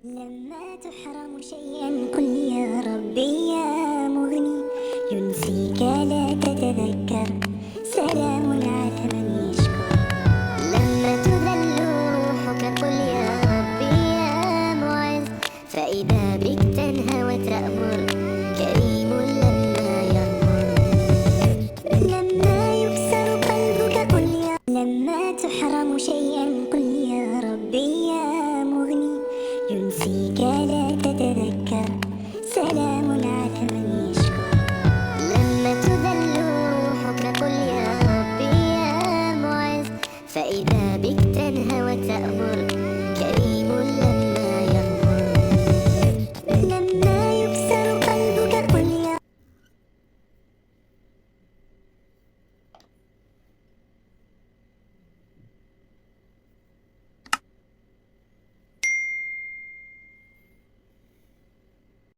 لما تحرم شيئا قل يا ربي يا مغني، ينسيك لا تتذكر، سلام على من يشكر. لما تذل روحك قل يا ربي يا معز، فإذا بك تنهى وتأمر، كريم لما يأمر. لما يكسر قلبك قل يا، لما تحرم شيئا قل يا ربي يا مغني، ينسيك لا تتذكر، سلام